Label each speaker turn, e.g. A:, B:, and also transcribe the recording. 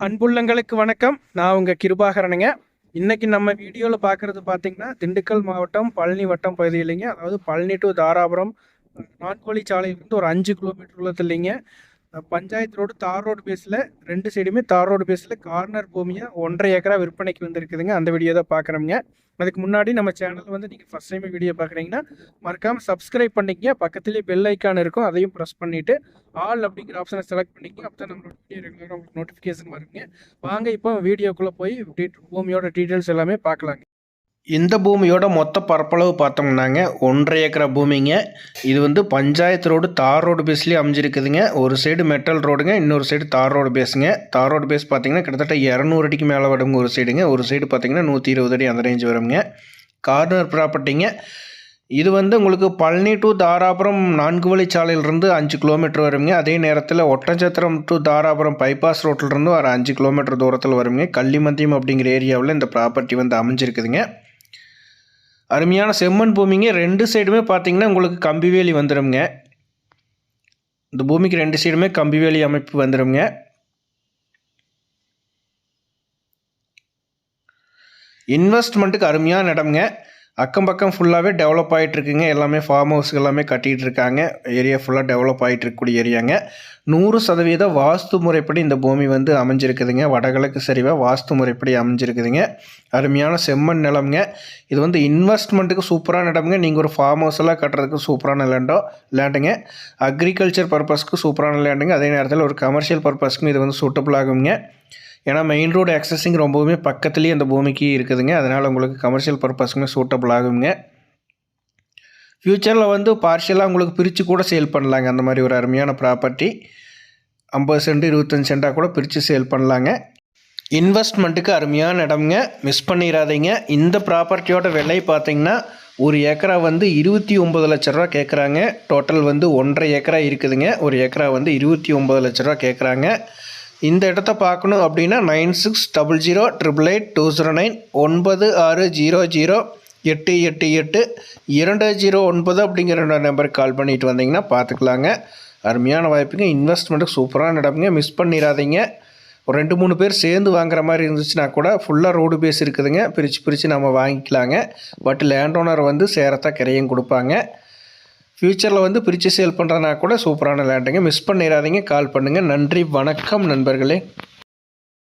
A: அன்புள்ளங்களுக்கு வணக்கம். நான் உங்கள் கிருபாகரனுங்க. இன்றைக்கி நம்ம வீடியோவில் பார்க்குறது பார்த்திங்கன்னா திண்டுக்கல் மாவட்டம் பழனி வட்டம் பகுதியிலைங்க. அதாவது பழனி டு தாராபுரம் நான்குவழி சாலையிலிருந்து ஒரு 5 கிலோமீட்டர் உள்ளது இல்லைங்க. பஞ்சாயத்து ரோடு தார் ரோடு பேஸில் 2 சைடுமே தார் ரோடு பேஸில் கார்னர் பூமியை 1.5 ஏக்கரா விற்பனைக்கு வந்துருக்குதுங்க. அந்த வீடியோ தான் பார்க்குறோங்க. அதுக்கு முன்னாடி நம்ம சேனல் வந்து நீங்கள் ஃபஸ்ட் டைம் வீடியோ பார்க்குறீங்கன்னா மறக்காமல் சப்ஸ்கிரைப் பண்ணிக்கங்க. பக்கத்துலேயே பெல் ஐக்கான் இருக்கும், அதையும் ப்ரெஸ் பண்ணிவிட்டு ஆல் அப்படிங்கிற ஆப்ஷனை செலக்ட் பண்ணிக்கங்க. அப்போ தான் நம்மளோட வீடியோ ரெகுலராக உங்களுக்கு நோட்டிஃபிகேஷன் வருங்க. வாங்க இப்போ வீடியோக்குள்ளே போய் பூமியோட டீட்டெயில்ஸ் எல்லாமே பார்க்கலாங்க.
B: இந்த பூமியோட மொத்த பரப்பளவு பார்த்தோம்னாங்க 1.5 ஏக்கரா பூமிங்க. இது வந்து பஞ்சாயத்து ரோடு தார் ரோடு பேஸ்லேயே அமைஞ்சிருக்குதுங்க. ஒரு சைடு மெட்டல் ரோடுங்க, இன்னொரு சைடு தார் ரோடு பேஸுங்க. தார் ரோடு பேஸ் பார்த்தீங்கன்னா கிட்டத்தட்ட 200 அடிக்கு மேலே வருங்க ஒரு சைடுங்க. ஒரு சைடு பார்த்தீங்கன்னா 120 அடி அந்த ரேஞ்சு வருங்க. கார்னர் ப்ராப்பர்ட்டிங்க. இது வந்து உங்களுக்கு பழனி டு தாராபுரம் 4 வழி சாலையிலிருந்து 5 கிலோமீட்டர் வருங்க. அதே நேரத்தில் ஒட்டஞ்சத்திரம் டு தாராபுரம் பைபாஸ் ரோட்டிலிருந்து ஒரு 5 கிலோமீட்டர் தூரத்தில் வருங்க. கள்ளிமந்தியம் அப்படிங்கிற ஏரியாவில் இந்த ப்ராப்பர்ட்டி வந்து அமைஞ்சிருக்குதுங்க. அருமையான செம்மண் பூமிங்க. 2 சைடுமே பார்த்தீங்கன்னா உங்களுக்கு கம்பிவேலி வந்துடுங்க. இந்த பூமிக்கு 2 சைடுமே கம்பிவேலி அமைப்பு வந்துடுங்க. இன்வெஸ்ட்மெண்ட்டுக்கு அருமையான இடம்ங்க. அக்கம் பக்கம் ஃபுல்லாகவே டெவலப் ஆகிட்டுருக்குங்க. எல்லாமே ஃபார்ம் ஹவுஸ் எல்லாமே கட்டிகிட்டு இருக்காங்க. ஏரியா ஃபுல்லாக டெவலப் ஆகிட்டு இருக்கக்கூடிய ஏரியாங்க. 100% வாஸ்து முறைப்படி இந்த பூமி வந்து அமைஞ்சிருக்குதுங்க. வடகிழக்கு சரிவாக வாஸ்து முறைப்படி அமைஞ்சிருக்குதுங்க. அருமையான செம்மண் நிலம்ங்க. இது வந்து இன்வெஸ்ட்மெண்ட்டுக்கு சூப்பரான இடம்ங்க. நீங்கள் ஒரு ஃபார்ம் ஹவுஸ் எல்லாம் கட்டுறதுக்கு சூப்பரான லேண்டுங்க. அக்ரிகல்ச்சர் பர்பஸ்க்கு சூப்பரான லேண்டுங்க. அதே நேரத்தில் ஒரு கமர்ஷியல் பர்பஸ்க்கும் இது வந்து சூட்டபிள் ஆகுங்க. ஏன்னா மெயின் ரோடு ஆக்சஸிங் ரொம்பவுமே பக்கத்துலேயே அந்த பூமிக்கு இருக்குதுங்க. அதனால் உங்களுக்கு கமர்ஷியல் பர்பஸ்க்குமே சூட்டபிள் ஆகுங்க. ஃப்யூச்சரில் வந்து பார்ஷியலாக உங்களுக்கு பிரித்து கூட சேல் பண்ணலாங்க. அந்த மாதிரி ஒரு அருமையான ப்ராப்பர்ட்டி 50 சென்ட் 25 சென்ட்டாக கூட பிரித்து சேல் பண்ணலாங்க. இன்வெஸ்ட்மெண்ட்டுக்கு அருமையான இடம்ங்க. மிஸ் பண்ணிடாதீங்க. இந்த ப்ராப்பர்ட்டியோட விலை பார்த்திங்கன்னா ஒரு ஏக்கரா வந்து 29 லட்ச ரூபா கேட்குறாங்க. டோட்டல் வந்து 1.5 ஏக்கரா இருக்குதுங்க. ஒரு ஏக்கரா வந்து 29 லட்ச ரூபா கேட்குறாங்க. இந்த இடத்த பார்க்கணும் அப்படின்னா 9600888209 9600888209 அப்படிங்கிற நம்பருக்கு கால் பண்ணிட்டு வந்தீங்கன்னா பார்த்துக்கலாங்க. அருமையான வாய்ப்புங்க. இன்வெஸ்ட்மெண்ட்டுக்கு சூப்பரான இடம்ங்க. மிஸ் பண்ணிடாதீங்க. ஒரு 2-3 பேர் சேர்ந்து வாங்குற மாதிரி இருந்துச்சுன்னா கூட ஃபுல்லாக ரோடு பேஸ் இருக்குதுங்க. பிரித்து நம்ம வாங்கிக்கலாங்க. பட் லேண்ட் ஓனர் வந்து சேரத்தான் கிரையும் கொடுப்பாங்க. ஃப்யூச்சரில் வந்து பிரித்து சேல் பண்ணுறதுனா கூட சூப்பரான லேண்டுங்க. மிஸ் பண்ணிடாதீங்க. கால் பண்ணுங்கள். நன்றி, வணக்கம் நண்பர்களே.